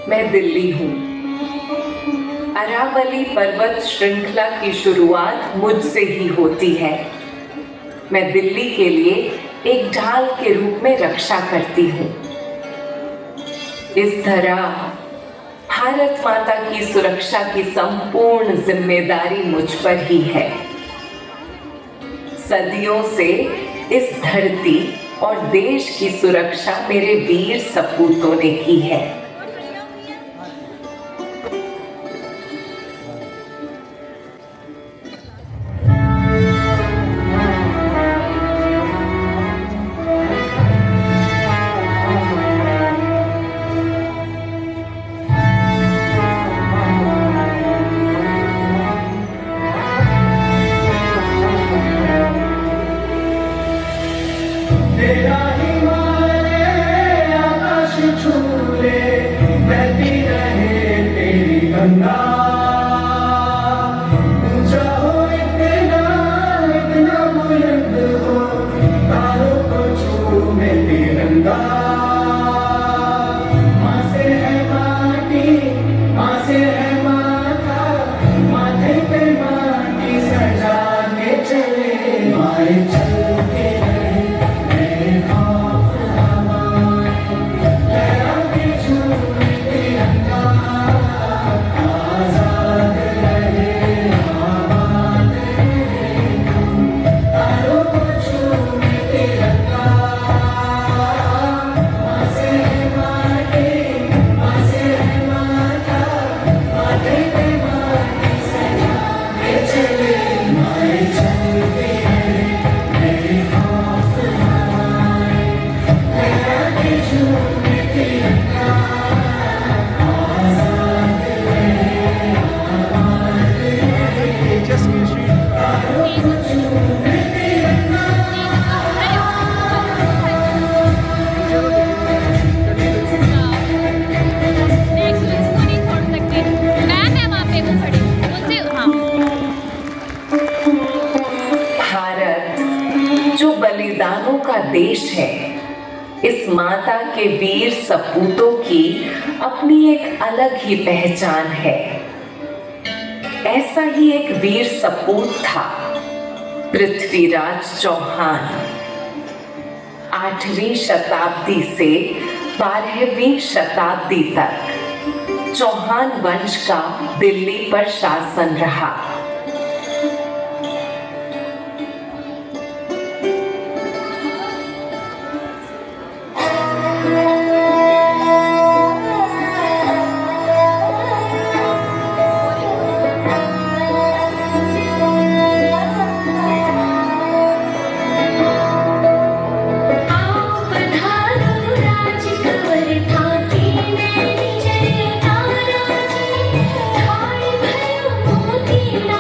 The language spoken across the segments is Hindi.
मैं दिल्ली हूँ। अरावली पर्वत श्रृंखला की शुरुआत मुझसे ही होती है। मैं दिल्ली के लिए एक ढाल के रूप में रक्षा करती हूँ। इस धरा भारत माता की सुरक्षा की संपूर्ण जिम्मेदारी मुझ पर ही है। सदियों से इस धरती और देश की सुरक्षा मेरे वीर सपूतों ने की है। बलिदानों का देश है। इस माता के वीर सपूतों की अपनी एक अलग ही पहचान है। ऐसा ही एक वीर सपूत था पृथ्वीराज चौहान। 8वीं शताब्दी से 12वीं शताब्दी तक चौहान वंश का दिल्ली पर शासन रहा। You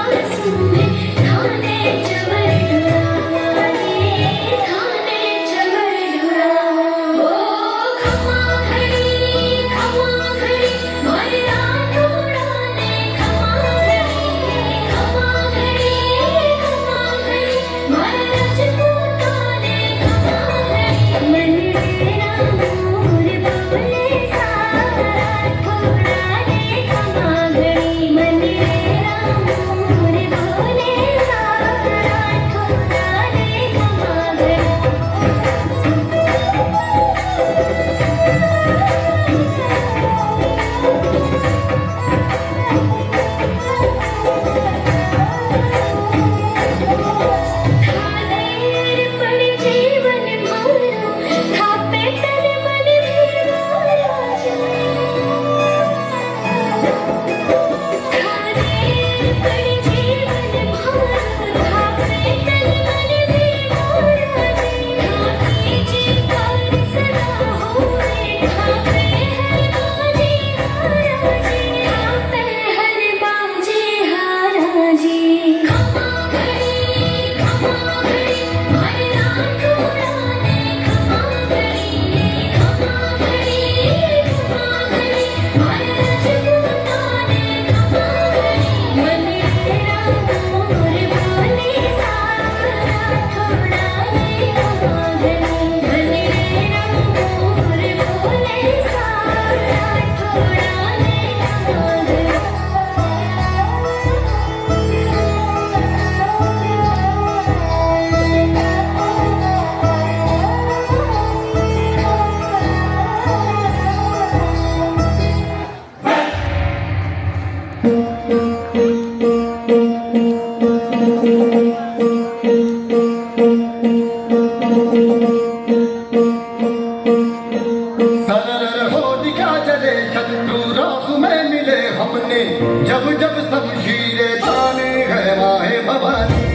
सरर हो दिखा चले शत्रु राह में मिले हमने, जब जब शमशीरें ताने है माहे भवानी।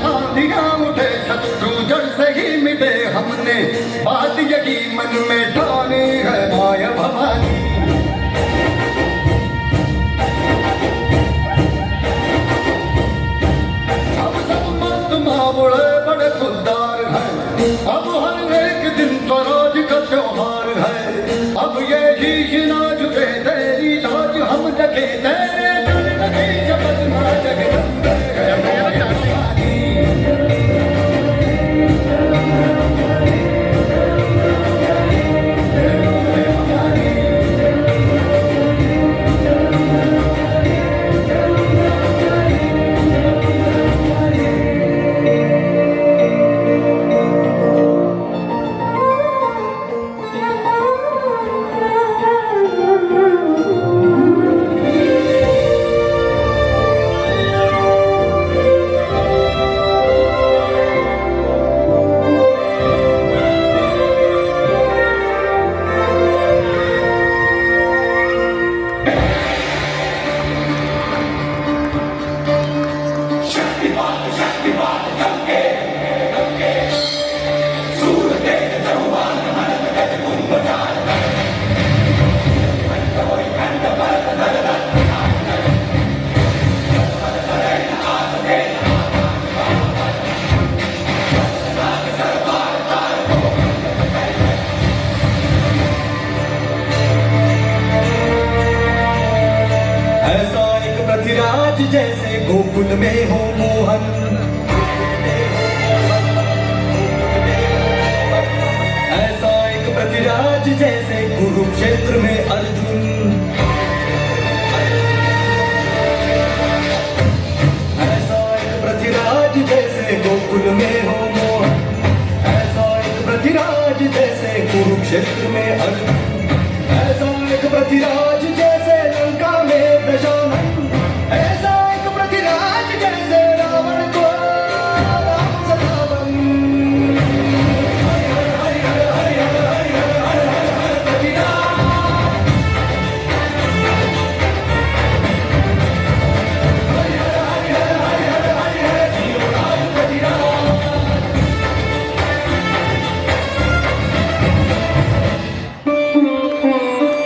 आंधियां उठे शत्रु जड़ से ही मिटे हमने, बात यही मन में ठाने है माया भवानी। अब सब महात्मा बड़े बड़े खुददार हैं, अब हर एक दिन स्वराज का त्योहार है। अब ये शीश ना झुके तेरी लाज हम रखे, तेरे डर लगे शपथ ना जगदम्बे है माया भवानी। पृथ्वीराज जैसे गोकुल में हो मोहन, ऐसा एक पृथ्वीराज जैसे कुरुक्षेत्र में अर्जुन, ऐसा एक पृथ्वीराज जैसे गोकुल में हो मोहन, ऐसा एक पृथ्वीराज जैसे कुरुक्षेत्र में अर्जुन, ऐसा एक पृथ्वीराज जैसे लंका में दशानन, ऐसा एक पृथ्वीराज जैसे रावण को राम सतावन।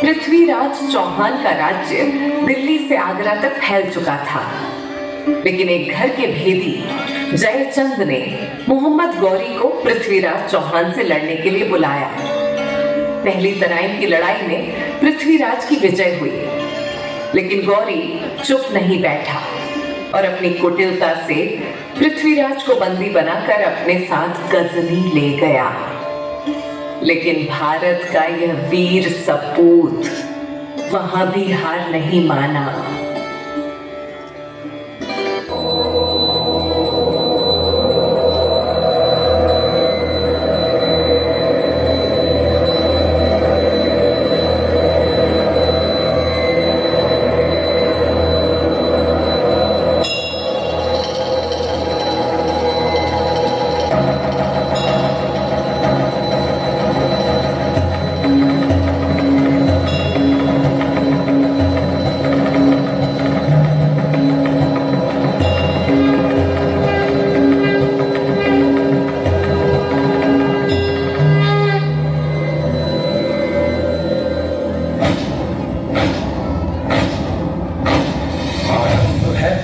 पृथ्वीराज चौहान का राज्य दिल्ली से आगरा तक फैल चुका था, लेकिन एक घर के भेदी जयचंद ने मोहम्मद गौरी को पृथ्वीराज चौहान से लड़ने के लिए बुलाया। पहली तराइन की लड़ाई में पृथ्वीराज की विजय हुई, लेकिन गौरी चुप नहीं बैठा और अपनी कुटिलता से पृथ्वीराज को बंदी बनाकर अपने साथ गजनी ले गया। लेकिन भारत का यह वीर सपूत वहां भी हार नहीं माना।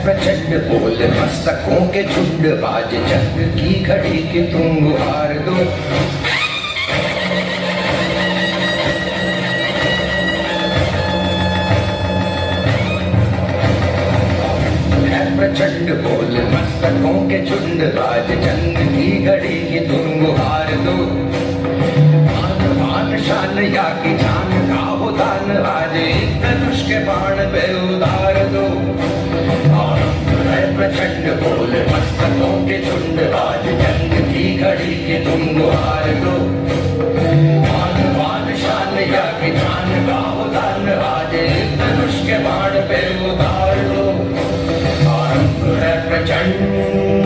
प्रचंड बोल मस्तकों के झुंड, बाज चंद्र की घड़ी के तुम गुहार दो। प्रचंड बोल मस्तकों के झुंड, बाज चंद्र की घड़ी के तुम गुहार दो। मान मान शान या की जान का हो दान, आज एक धनुष के बाण पे उतार दो। प्रचंड बोल मस्तकों के झुंड, आज जंग की घड़ी के तुम गुहार दो। मान मान शान या की जान का हो दान, आज एक धनुष के बाण पे उतार दो। आरंभ है प्रचंड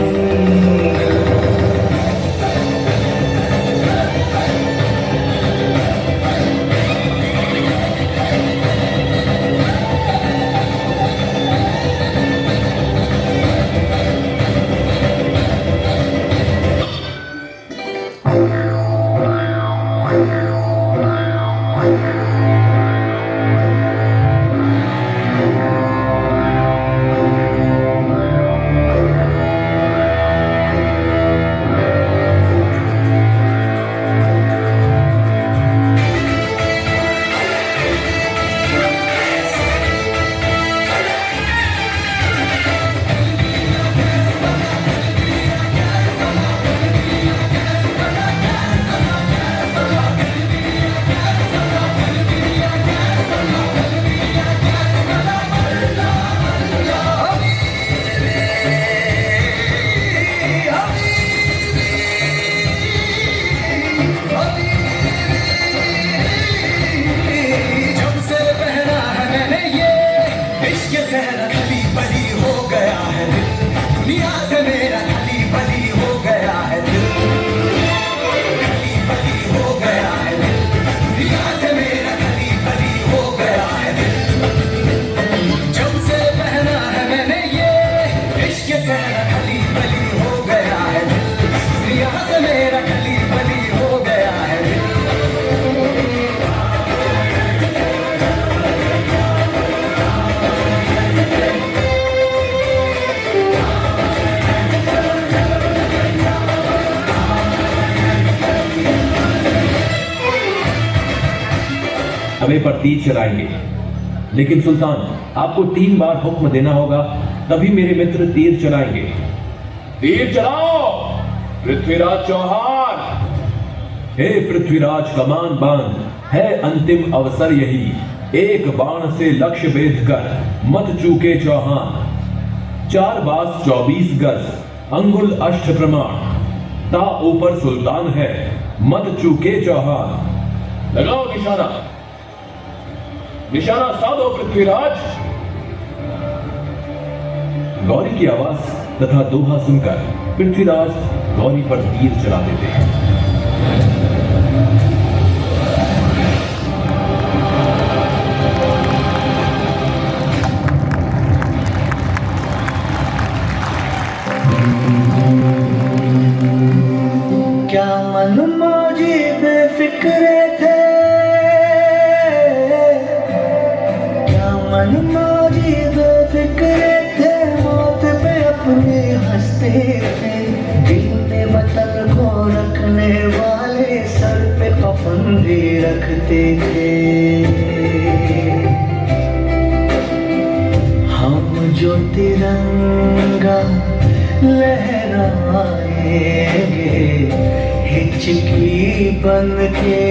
शबे पर तीर चलाएंगे, लेकिन सुल्तान आपको 3 बार हुक्म देना होगा, तभी मेरे मित्र तीर चलाएंगे। तीर चलाओ पृथ्वीराज चौहान। हे पृथ्वीराज कमान बांध, है अंतिम अवसर यही, एक बाण से लक्ष्य भेद कर मत चूके चौहान। 4 बास 24 गज, अंगुल अष्ट प्रमाण, ता ऊपर सुल्तान है, मत चूके चौहान। लगाओ निशाना, निशाना साधो पृथ्वीराज। गौरी की आवाज तथा दोहा सुनकर पृथ्वीराज गौरी पर तीर चला देते हैं। क्या मन मौजी बेफिक्रे थे, क्या मन मौजी बेफिक्रे थे, मौत पे अपने हंसते थे। दिल में वतन को रखने वाले सर पे कफन भी रखते थे। हम जो तिरंगा लहराएंगे हिचकी बन के